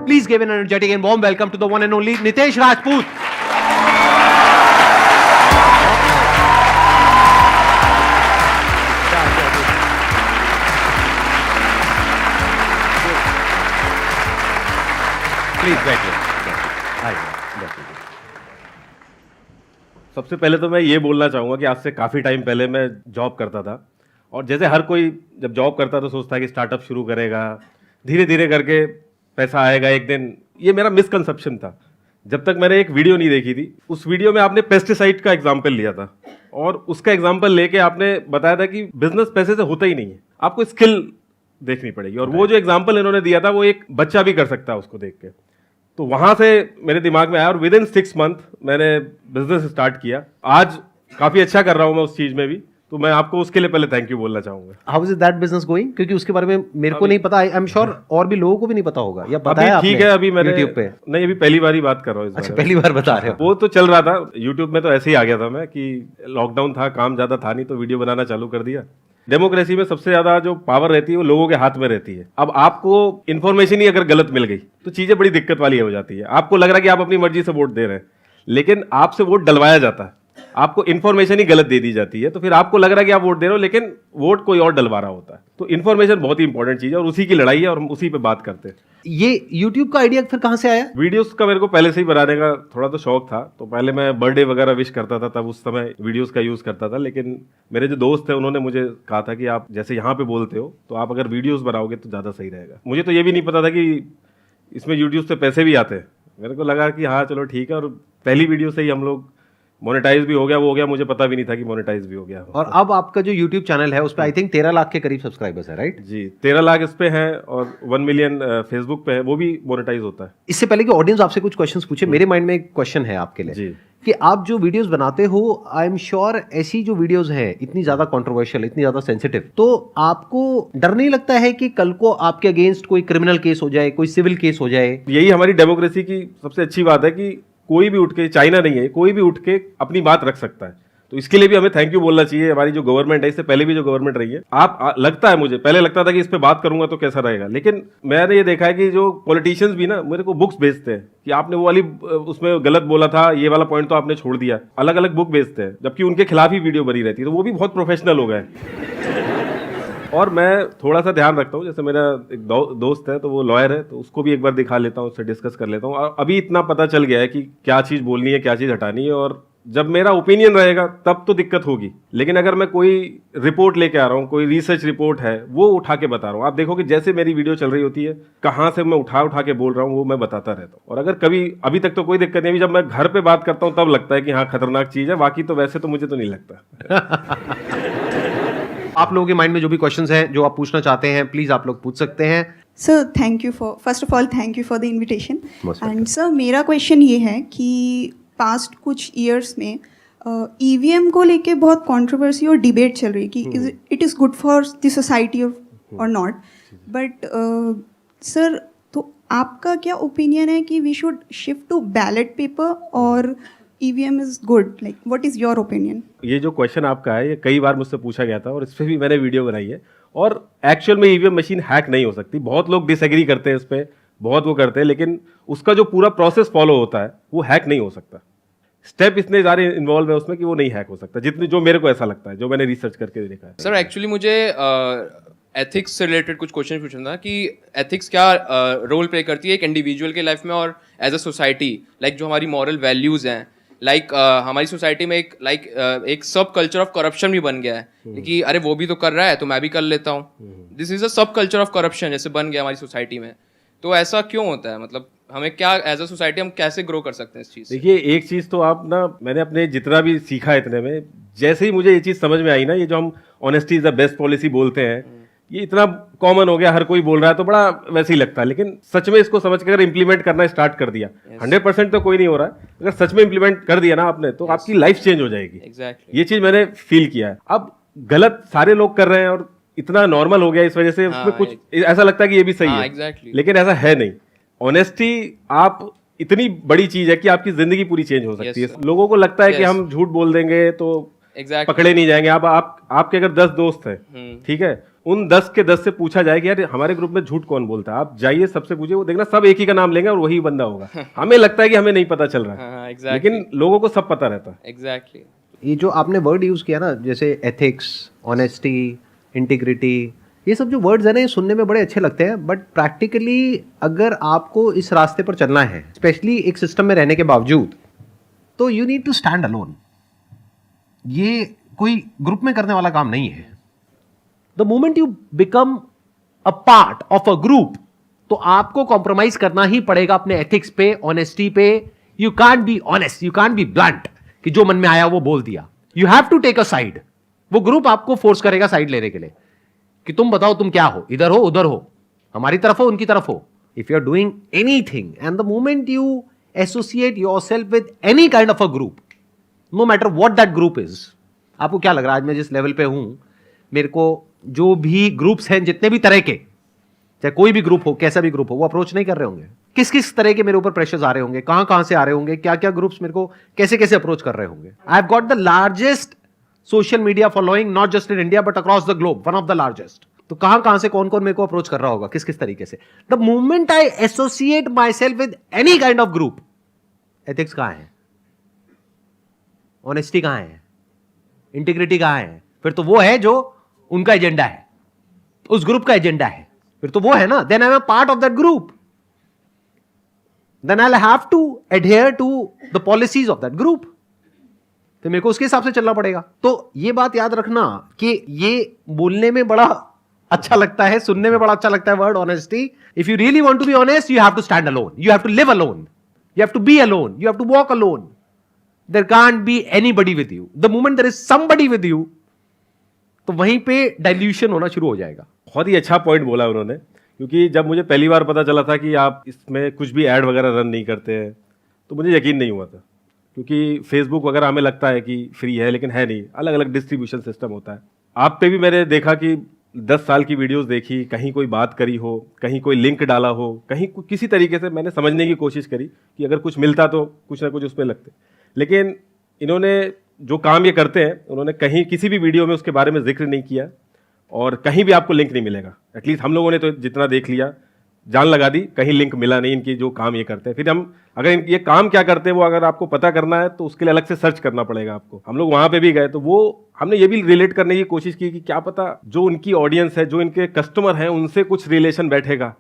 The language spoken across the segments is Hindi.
Please give an energetic and warm welcome to the one and only Nitesh Rajput. Please बैठिए। सबसे पहले तो मैं ये बोलना चाहूँगा कि आज से काफ़ी टाइम पहले मैं जॉब करता था, और जैसे हर कोई जब जॉब करता तो सोचता है कि स्टार्टअप शुरू करेगा, धीरे धीरे करके पैसा आएगा एक दिन। ये मेरा मिसकंसेप्शन था जब तक मैंने एक वीडियो नहीं देखी थी। उस वीडियो में आपने पेस्टिसाइड का एग्जाम्पल लिया था, और उसका एग्जाम्पल लेके आपने बताया था कि बिजनेस पैसे से होता ही नहीं है, आपको स्किल देखनी पड़ेगी। और वो जो एग्जाम्पल इन्होंने दिया था वो एक बच्चा भी कर सकता है उसको देख के। तो वहां से मेरे दिमाग में आया, और विद इन 6 मंथ मैंने बिजनेस स्टार्ट किया। आज काफी अच्छा कर रहा हूं मैं उस चीज में भी, तो मैं आपको उसके लिए पहले थैंक यू बोलना चाहूंगा। How is that business going? क्योंकि उसके बारे में मेरे को नहीं पता, आई एम श्योर और भी लोगों को भी नहीं पता होगा, या बताया अभी ठीक है, अभी मैंने YouTube पे? नहीं, अभी पहली बार ही बात कर रहा हूँ। अच्छा, पहली बार बता रहे हो? वो तो चल रहा था यूट्यूब में, तो ऐसे ही आ गया था मैं कि लॉकडाउन था, काम ज्यादा था नहीं, तो वीडियो बनाना चालू कर दिया। डेमोक्रेसी में सबसे ज्यादा जो पावर रहती है वो लोगों के हाथ में रहती है। अब आपको इन्फॉर्मेशन ही अगर गलत मिल गई तो चीजें बड़ी दिक्कत वाली हो जाती है। आपको लग रहा है कि आप अपनी मर्जी से वोट दे रहे हैं, लेकिन आपसे वोट डलवाया जाता है, आपको इन्फॉर्मेशन ही गलत दे दी जाती है, तो फिर आपको लग रहा है कि आप वोट दे रहे हो, लेकिन वोट कोई और डलवा रहा होता है। तो इन्फॉर्मेशन बहुत ही इंपॉर्टेंट चीज है, और उसी की लड़ाई है, और हम उसी पे बात करते हैं। ये YouTube का आइडिया फिर कहां से आया? वीडियोस का मेरे को पहले से ही बनाने का थोड़ा तो शौक था, तो पहले मैं बर्थडे वगैरह विश करता था, तब उस समय वीडियोस का यूज करता था। लेकिन मेरे जो दोस्त थे उन्होंने मुझे कहा था कि आप जैसे यहाँ पे बोलते हो, तो आप अगर वीडियोस बनाओगे तो ज्यादा सही रहेगा। मुझे तो ये भी नहीं पता था कि इसमें यूट्यूब से पैसे भी आते हैं। मेरे को लगा कि हाँ चलो ठीक है, और पहली वीडियो से ही हम लोग मोनेटाइज भी हो गया, वो हो गया, मुझे पता भी नहीं था कि मोनेटाइज भी हो गया। और अब आपका जो YouTube चैनल है उस पे आई थिंक 13 लाख के करीब सब्सक्राइबर्स है, राइट? जी, 13 लाख इस पे हैं, और 1 मिलियन फेसबुक पे है, वो भी मोनेटाइज होता है। इससे पहले कि ऑडियंस आपसे कुछ क्वेश्चंस पूछे, मेरे माइंड में एक क्वेश्चन है आपके लिए जी। कि आप जो वीडियोस बनाते हो, आई एम श्योर ऐसी जो वीडियोस हैं इतनी ज्यादा कंट्रोवर्शियल, इतनी ज्यादा सेंसिटिव, तो आपको डर नहीं लगता है कि कल को आपके अगेंस्ट कोई क्रिमिनल केस हो जाए, कोई सिविल केस हो जाए? यही हमारी डेमोक्रेसी की सबसे अच्छी बात है कि कोई भी उठ के, चाइना नहीं है, कोई भी उठ के अपनी बात रख सकता है। तो इसके लिए भी हमें थैंक यू बोलना चाहिए। हमारी जो गवर्नमेंट है, इससे पहले भी जो गवर्नमेंट रही है, लगता है मुझे पहले लगता था कि इस पे बात करूंगा तो कैसा रहेगा, लेकिन मैंने ये देखा है कि जो पॉलिटिशियंस भी ना मेरे को बुक्स भेजते हैं कि आपने वो वाली उसमें गलत बोला था, ये वाला पॉइंट तो आपने छोड़ दिया, अलग अलग बुक भेजते हैं, जबकि उनके खिलाफ ही वीडियो बनी रहती है। तो वो भी बहुत प्रोफेशनल हो गए। और मैं थोड़ा सा ध्यान रखता हूँ, जैसे मेरा एक दोस्त है तो वो लॉयर है, तो उसको भी एक बार दिखा लेता हूँ, उससे डिस्कस कर लेता हूँ। और अभी इतना पता चल गया है कि क्या चीज़ बोलनी है, क्या चीज़ हटानी है, और जब मेरा ओपिनियन रहेगा तब तो दिक्कत होगी। लेकिन अगर मैं कोई रिपोर्ट लेके आ रहा हूँ, कोई रिसर्च रिपोर्ट है, वो उठा के बता रहा हूँ, आप देखो कि जैसे मेरी वीडियो चल रही होती है, कहाँ से मैं उठा के बोल रहा हूँ, वो मैं बताता रहता हूँ। और अगर कभी, अभी तक तो कोई दिक्कत नहीं, जब मैं घर पे बात करता हूँ तब लगता है कि हाँ खतरनाक चीज़ है, बाकी तो वैसे तो मुझे तो नहीं लगता। आप लोगों के माइंड में जो भी क्वेश्चंस हैं जो आप पूछना चाहते हैं, प्लीज आप लोग पूछ सकते हैं। Sir thank you for, first of all thank you for the invitation. Most and sir मेरा क्वेश्चन ये है कि पास्ट कुछ ईयर्स में ईवीएम को लेके बहुत कंट्रोवर्सी और डिबेट चल रही है कि it is good for the society और नॉट, बट सर तो आपका क्या ओपिनियन है कि we should shift to ballot paper और EVM is good, like what is your opinion? ये जो क्वेश्चन आपका है, ये कई बार मुझसे पूछा गया था, और इस पे भी मैंने वीडियो बनाई है। और एक्चुअल में ईवीएम मशीन हैक नहीं हो सकती। बहुत लोग डिसएग्री करते हैं इस पे, बहुत वो करते हैं, लेकिन उसका जो पूरा प्रोसेस फॉलो होता है वो हैक नहीं हो सकता। स्टेप इतने सारे इन्वॉल्व है उसमें कि वो नहीं हैक हो सकता, जितने जो मेरे को ऐसा लगता है, जो मैंने रिसर्च करके देखा है। सर एक्चुअली मुझे एथिक्स से रिलेटेड कुछ क्वेश्चन पूछना था कि एथिक्स क्या रोल प्ले करती है एक इंडिविजुअल के लाइफ में और एज अ सोसाइटी, लाइक जो हमारी मॉरल वैल्यूज हैं, लाइक हमारी सोसाइटी में एक सब कल्चर ऑफ करप्शन भी बन गया है कि अरे वो भी तो कर रहा है तो मैं भी कर लेता हूँ। दिस इज अ सब कल्चर ऑफ करप्शन जैसे बन गया हमारी सोसाइटी में। तो ऐसा क्यों होता है? मतलब हमें क्या एज अ सोसाइटी हम कैसे ग्रो कर सकते हैं इस चीज़? देखिए, एक चीज़ तो आप ना, मैंने अपने जितना भी सीखा इतने में, जैसे ही मुझे ये चीज़ समझ में आई ना, ये जो हम honesty is the best policy बोलते हैं, ये इतना कॉमन हो गया, हर कोई बोल रहा है, तो बड़ा वैसे ही लगता है। लेकिन सच में इसको समझ के अगर इंप्लीमेंट करना स्टार्ट कर दिया, 100% तो कोई नहीं हो रहा है, अगर सच में इंप्लीमेंट कर दिया ना आपने, तो आपकी लाइफ चेंज हो जाएगी। Exactly. ये चीज मैंने फील किया है। अब गलत सारे लोग कर रहे हैं और इतना नॉर्मल हो गया, इस वजह से उसमें कुछ ऐसा लगता है कि ये भी सही है। exactly. लेकिन ऐसा है नहीं। ऑनेस्टी आप इतनी बड़ी चीज है कि आपकी जिंदगी पूरी चेंज हो सकती है। लोगों को लगता है कि हम झूठ बोल देंगे तो पकड़े नहीं जाएंगे। आपके अगर 10 दोस्त हैं, ठीक है, उन 10 के 10 से पूछा जाए कि यार हमारे ग्रुप में झूठ कौन बोलता है, आप जाइए सबसे पूछिए, वो देखना सब एक ही का नाम लेंगे और वही बंदा होगा। हमें लगता है कि हमें नहीं पता चल रहा है, हाँ, exactly. लेकिन लोगों को सब पता रहता है। एग्जैक्टली ये जो आपने वर्ड यूज किया ना, जैसे एथिक्स, ऑनेस्टी, इंटीग्रिटी, ये सब जो वर्ड्स है ना, ये सुनने में बड़े अच्छे लगते हैं, बट प्रैक्टिकली अगर आपको इस रास्ते पर चलना है, स्पेशली एक सिस्टम में रहने के बावजूद, तो you need to stand alone. ये कोई ग्रुप में करने वाला काम नहीं है। The moment you become a part of a group, तो आपको कॉम्प्रोमाइज करना ही पड़ेगा अपने एथिक्स पे, ऑनेस्टी पे। You can't be honest, you can't be blunt कि जो मन में आया वो बोल दिया। You have to take a side. वो ग्रुप आपको फोर्स करेगा साइड लेने के लिए कि तुम बताओ तुम क्या हो, इधर हो उधर हो, हमारी तरफ हो उनकी तरफ हो। If you are doing anything and the moment you associate yourself with any kind of a group, no matter what that group is, आपको क्या लग रहा है आज मैं जिस लेवल पे हूं, मेरे को जो भी ग्रुप्स हैं जितने भी तरह के, चाहे कोई भी ग्रुप हो, कैसा भी ग्रुप हो, वो अप्रोच नहीं कर रहे होंगे। किस किस तरह के मेरे ऊपर प्रेशर्स आ रहे होंगे, कहां कहां से आ रहे होंगे, क्या क्या ग्रुप्स मेरे को कैसे कैसे अप्रोच कर रहे होंगे। I have got the largest social media following not just in India but across the globe, one of the largest. तो कहां कहां से कौन कौन मेरे को अप्रोच कर रहा होगा, किस किस तरीके से। The moment I associate my self with any kind of group, ethics कहां है, ऑनेस्टी कहां है, इंटीग्रिटी कहां है, फिर तो वो है जो उनका एजेंडा है, उस ग्रुप का एजेंडा है, फिर तो वो है ना। Then I am a part of that group, then I will have to adhere to the policies of that group. तो मेरे को उसके हिसाब से चलना पड़ेगा। तो ये बात याद रखना कि ये बोलने में बड़ा अच्छा लगता है, सुनने में बड़ा अच्छा लगता है word honesty. If you really want to be honest, you have to stand alone, you have to live alone, you have to be alone, you have to walk alone. There can't be anybody with you. The moment there is somebody with you, तो वहीं पे डाइल्यूशन होना शुरू हो जाएगा। बहुत ही अच्छा पॉइंट बोला उन्होंने, क्योंकि जब मुझे पहली बार पता चला था कि आप इसमें कुछ भी ऐड वगैरह रन नहीं करते हैं, तो मुझे यकीन नहीं हुआ था। क्योंकि फेसबुक वगैरह हमें लगता है कि फ्री है, लेकिन है नहीं, अलग अलग डिस्ट्रीब्यूशन सिस्टम होता है। आप पे भी मैंने देखा कि 10 साल की वीडियोस देखी, कहीं कोई बात करी हो, कहीं कोई लिंक डाला हो, कहीं किसी तरीके से मैंने समझने की कोशिश करी कि अगर कुछ मिलता तो कुछ ना कुछ उसमें लगते। लेकिन इन्होंने जो काम ये करते हैं, उन्होंने कहीं किसी भी वीडियो में उसके बारे में जिक्र नहीं किया और कहीं भी आपको लिंक नहीं मिलेगा। एटलीस्ट हम लोगों ने तो जितना देख लिया, जान लगा दी, कहीं लिंक मिला नहीं इनकी जो काम ये करते हैं। फिर हम अगर ये काम क्या करते हैं वो अगर आपको पता करना है तो उसके लिए अलग से सर्च करना पड़ेगा आपको। हम लोग वहाँ पे भी गए तो वो हमने ये भी रिलेट करने की कोशिश की कि क्या पता जो उनकी ऑडियंस है, जो इनके कस्टमर हैं, उनसे कुछ रिलेशन बैठेगा,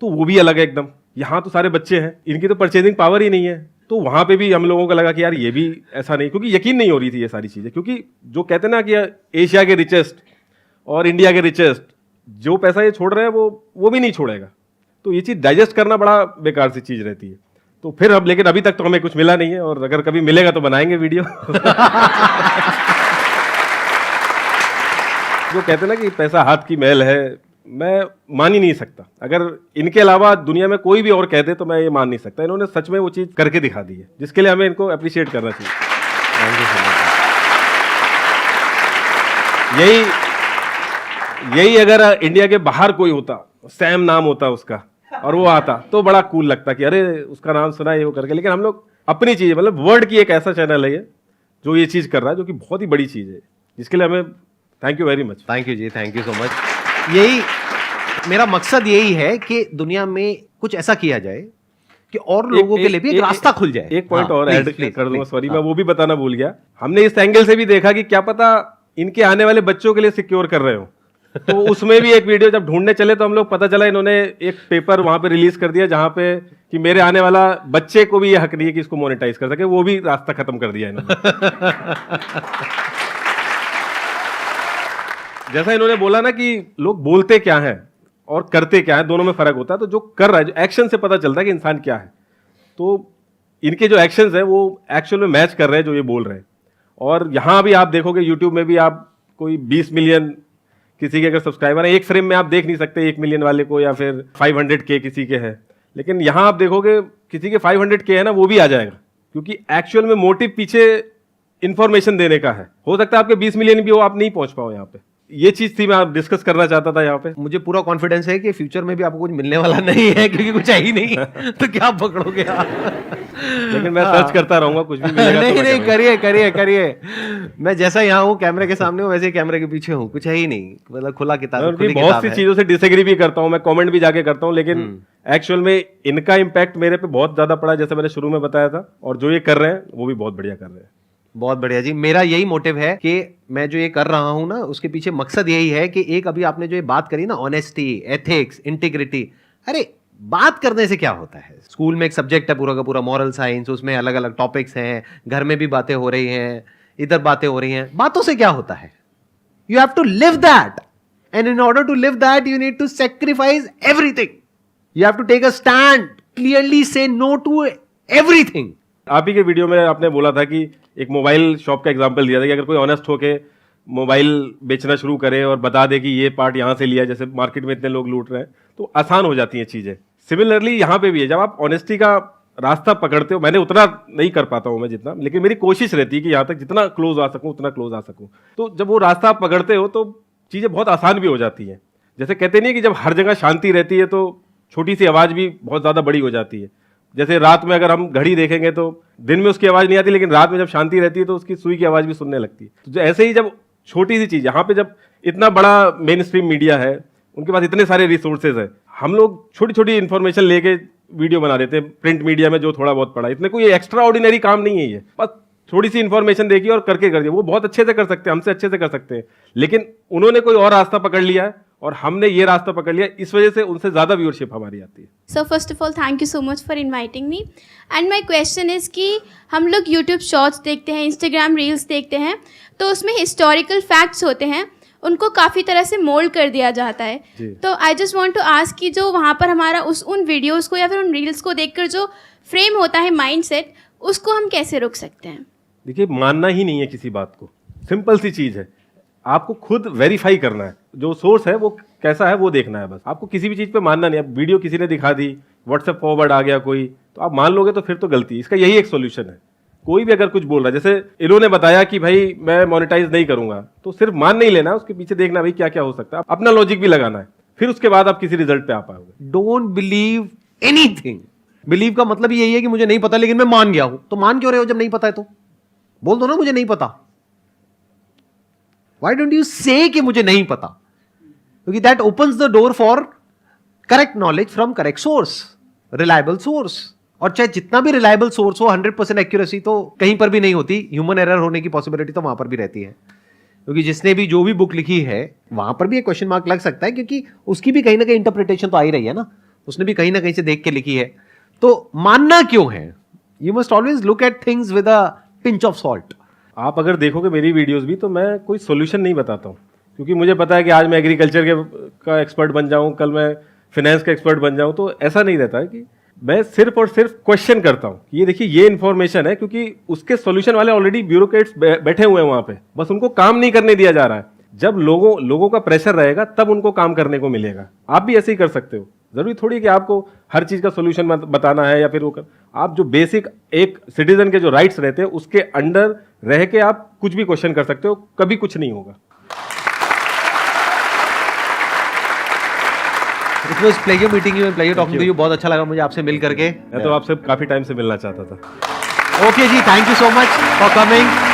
तो वो भी अलग है एकदम। यहाँ तो सारे बच्चे हैं, इनकी तो परचेजिंग पावर ही नहीं है। तो वहाँ पे भी हम लोगों को लगा कि यार ये भी ऐसा नहीं, क्योंकि यकीन नहीं हो रही थी ये सारी चीज़ें। क्योंकि जो कहते हैं ना कि एशिया के रिचेस्ट और इंडिया के रिचेस्ट, जो पैसा ये छोड़ रहे हैं वो भी नहीं छोड़ेगा। तो ये चीज़ डाइजेस्ट करना बड़ा बेकार सी चीज़ रहती है। तो फिर अब, लेकिन अभी तक तो हमें कुछ मिला नहीं है, और अगर कभी मिलेगा तो बनाएंगे वीडियो। जो कहते हैं ना कि पैसा हाथ की मैल है, मैं मान ही नहीं सकता। अगर इनके अलावा दुनिया में कोई भी और कह दे तो मैं ये मान नहीं सकता। इन्होंने सच में वो चीज़ करके दिखा दी है, जिसके लिए हमें इनको अप्रिशिएट करना चाहिए। यही अगर इंडिया के बाहर कोई होता, सैम नाम होता उसका, और वो आता तो बड़ा कूल लगता कि अरे उसका नाम सुना है वो करके। लेकिन हम लोग अपनी चीज़, मतलब वर्ड की एक ऐसा चैनल है ये जो ये चीज़ कर रहा है, जो कि बहुत ही बड़ी चीज़ है, जिसके लिए हमें thank you very much. Thank you जी, थैंक यू सो मच। यही मेरा मकसद यही है कि दुनिया में कुछ ऐसा किया जाए कि और लोगों के लिए भी एक रास्ता खुल जाए। एक पॉइंट और ऐड कर दूंगा, सॉरी मैं वो भी बताना भूल गया। हमने इस एंगल से भी देखा कि क्या पता इनके आने वाले बच्चों के लिए सिक्योर कर रहे हो। तो उसमें भी एक वीडियो जब ढूंढने चले तो हम लोग पता चला इन्होंने एक पेपर वहां पे रिलीज कर दिया जहां पे कि मेरे आने वाला बच्चे को भी ये हक नहीं है कि इसको मोनेटाइज कर सके। वो भी रास्ता खत्म कर दिया इन्होंने। जैसा इन्होंने बोला ना कि लोग बोलते क्या हैं और करते क्या है, दोनों में फर्क होता है। तो जो कर रहा है, जो एक्शन से पता चलता है कि इंसान क्या है। तो इनके जो एक्शंस है वो एक्चुअल में मैच कर रहे हैं जो ये बोल रहे हैं। और यहाँ भी आप देखोगे, यूट्यूब में भी आप कोई 20 मिलियन किसी के अगर सब्सक्राइबर है, एक फ्रेम में आप देख नहीं सकते 1 मिलियन वाले को, या फिर 500K किसी के है। लेकिन यहाँ आप देखोगे किसी के 500K है ना, वो भी आ जाएगा, क्योंकि एक्चुअल में मोटिव पीछे इंफॉर्मेशन देने का है। हो सकता है आपके 20 मिलियन भी हो, आप नहीं पहुंच पाओ यहाँ पे, ये चीज थी मैं आप डिस्कस करना चाहता था यहाँ पे। मुझे पूरा कॉन्फिडेंस है कि फ्यूचर में भी आपको कुछ मिलने वाला नहीं है, क्योंकि कुछ है ही नहीं तो क्या पकड़ोगे आप? लेकिन मैं सर्च करता रहूंगा, कुछ भी मिलेगा तो नहीं मैं नहीं, करूंगा। करिए करिए करिए। मैं जैसा यहाँ हूँ कैमरे के सामने हूँ, वैसे ही कैमरे के पीछे हूँ, कुछ है ही नहीं, मतलब खुला मैं किताब, उनकी खुली बहुत किताब सी है। चीजों से डिसएग्री भी करता हूँ, मैं कमेंट भी जाके करता हूँ, लेकिन एक्चुअल में इनका इम्पैक्ट मेरे पे बहुत ज्यादा पड़ा, जैसे मैंने शुरू में बताया था, और जो ये कर रहे हैं वो भी बहुत बढ़िया कर रहे हैं। बहुत बढ़िया जी। मेरा यही मोटिव है कि मैं जो ये कर रहा हूं ना, उसके पीछे मकसद यही है कि एक अभी आपने जो ये बात करी ना, ऑनेस्टी, एथिक्स, इंटीग्रिटी, अरे बात करने से क्या होता है? स्कूल में एक सब्जेक्ट है पूरा का पूरा मॉरल साइंस, उसमें अलग अलग टॉपिक्स हैं, घर में भी बातें हो रही हैं, इधर बातें हो रही हैं, बातों से क्या होता है? You have to live that, and in order to live that you need to sacrifice everything. You have to take a stand, clearly से नो टू एवरीथिंग। आप ही के वीडियो में आपने बोला था कि एक मोबाइल शॉप का एग्जांपल दिया था कि अगर कोई ऑनेस्ट होके मोबाइल बेचना शुरू करे और बता दे कि ये पार्ट यहाँ से लिया, जैसे मार्केट में इतने लोग लूट रहे हैं, तो आसान हो जाती हैं चीजें। सिमिलरली यहाँ पे भी है, जब आप ऑनेस्टी का रास्ता पकड़ते हो, मैंने उतना नहीं कर पाता हूँ मैं जितना, लेकिन मेरी कोशिश रहती है कि यहाँ तक जितना क्लोज आ सकूँ उतना क्लोज आ सकूँ। तो जब वो रास्ता आप पकड़ते हो तो चीजें बहुत आसान भी हो जाती हैं। जैसे कहते नहीं कि जब हर जगह शांति रहती है तो छोटी सी आवाज भी बहुत ज्यादा बड़ी हो जाती है। जैसे रात में अगर हम घड़ी देखेंगे तो दिन में उसकी आवाज नहीं आती, लेकिन रात में जब शांति रहती है तो उसकी सुई की आवाज भी सुनने लगती है। तो ऐसे ही जब छोटी सी चीज, यहाँ पे जब इतना बड़ा मेन स्ट्रीम मीडिया है, उनके पास इतने सारे रिसोर्सेज है, हम लोग छोटी छोटी इन्फॉर्मेशन लेके वीडियो बना देते हैं। प्रिंट मीडिया में जो थोड़ा बहुत पड़ा, इतने कोई एक्स्ट्रा ऑर्डिनरी काम नहीं है ये, बस थोड़ी सी इन्फॉर्मेशन देखी और करके कर दिया। वो बहुत अच्छे से कर सकते हैं, हमसे अच्छे से कर सकते हैं, लेकिन उन्होंने कोई और रास्ता पकड़ लिया है और हमने ये रास्ता पकड़ लिया, इस वजह से उनसे ज्यादा व्यूअरशिप हमारी आती है। So first of all thank you so much for inviting me and my question is कि हम लोग यूट्यूब शॉर्ट्स देखते हैं, इंस्टाग्राम रील्स देखते हैं, तो उसमें हिस्टोरिकल फैक्ट्स होते हैं, उनको काफ़ी तरह से मोल्ड कर दिया जाता है। तो I just want to ask कि जो वहाँ पर हमारा उन वीडियोज़ को या फिर उन रील्स को देखकर जो फ्रेम होता है माइंडसेट, उसको हम कैसे रोक सकते हैं? देखिए, मानना ही नहीं है किसी बात को, सिंपल सी चीज है, आपको खुद वेरीफाई करना है, जो सोर्स है वो कैसा है वो देखना है बस। आपको किसी भी चीज पे मानना नहीं है। अब वीडियो किसी ने दिखा दी, व्हाट्सएप फॉरवर्ड आ गया कोई, तो आप मान लोगे तो फिर तो गलती। इसका यही एक सोल्यूशन है। कोई भी अगर कुछ बोल रहा है, जैसे इन्होंने बताया कि भाई मैं मोनेटाइज नहीं करूंगा, तो सिर्फ मान नहीं लेना, उसके पीछे देखना भाई क्या क्या हो सकता है, अपना लॉजिक भी लगाना है, फिर उसके बाद आप किसी रिजल्ट पे आ पाओगे। Don't believe anything. बिलीव का मतलब यही है कि मुझे नहीं पता लेकिन मैं मान गया हूं। तो मान क्यों रहे हो जब नहीं पता है? तो बोल दो ना मुझे नहीं पता। व्हाई डोंट यू से कि मुझे नहीं पता? क्योंकि that opens the door for correct knowledge from correct source, reliable source. और चाहे जितना भी रिलायबल सोर्स हो, 100% एक्यूरेसी तो कहीं पर भी नहीं होती, ह्यूमन एरर होने की पॉसिबिलिटी तो वहां पर भी रहती है। क्योंकि जिसने भी जो भी बुक लिखी है वहां पर भी एक क्वेश्चन मार्क लग सकता है, क्योंकि उसकी भी कहीं ना कहीं इंटरप्रिटेशन तो आ ही रही है ना, उसने भी कहीं ना कहीं से देख के लिखी है। तो मानना क्यों है? You must always look at things with a pinch of salt. आप अगर देखोगे मेरी वीडियोस भी, तो मैं कोई सोल्यूशन नहीं बताता हूँ, क्योंकि मुझे पता है कि आज मैं एग्रीकल्चर का एक्सपर्ट बन जाऊँ, कल मैं फिनेंस का एक्सपर्ट बन जाऊँ। तो ऐसा नहीं रहता है कि मैं सिर्फ और सिर्फ क्वेश्चन करता हूँ, ये देखिए ये इन्फॉर्मेशन है, क्योंकि उसके सॉल्यूशन वाले ऑलरेडी ब्यूरोक्रेट्स बैठे हुए हैं वहां पे, बस उनको काम नहीं करने दिया जा रहा है। जब लोगों का प्रेशर रहेगा तब उनको काम करने को मिलेगा। आप भी ऐसे ही कर सकते हो। जरूरी थोड़ी है कि आपको हर चीज का सोल्यूशन बताना है, या फिर वो आप जो बेसिक एक सिटीजन के जो राइट्स रहते हैं उसके अंडर रह के आप कुछ भी क्वेश्चन कर सकते हो, कभी कुछ नहीं होगा। It was pleasure meeting you and pleasure talking to you. बहुत अच्छा लगा मुझे आपसे मिल करके। मैं तो आपसे काफी टाइम से मिलना चाहता था। ओके जी, thank you so much for coming.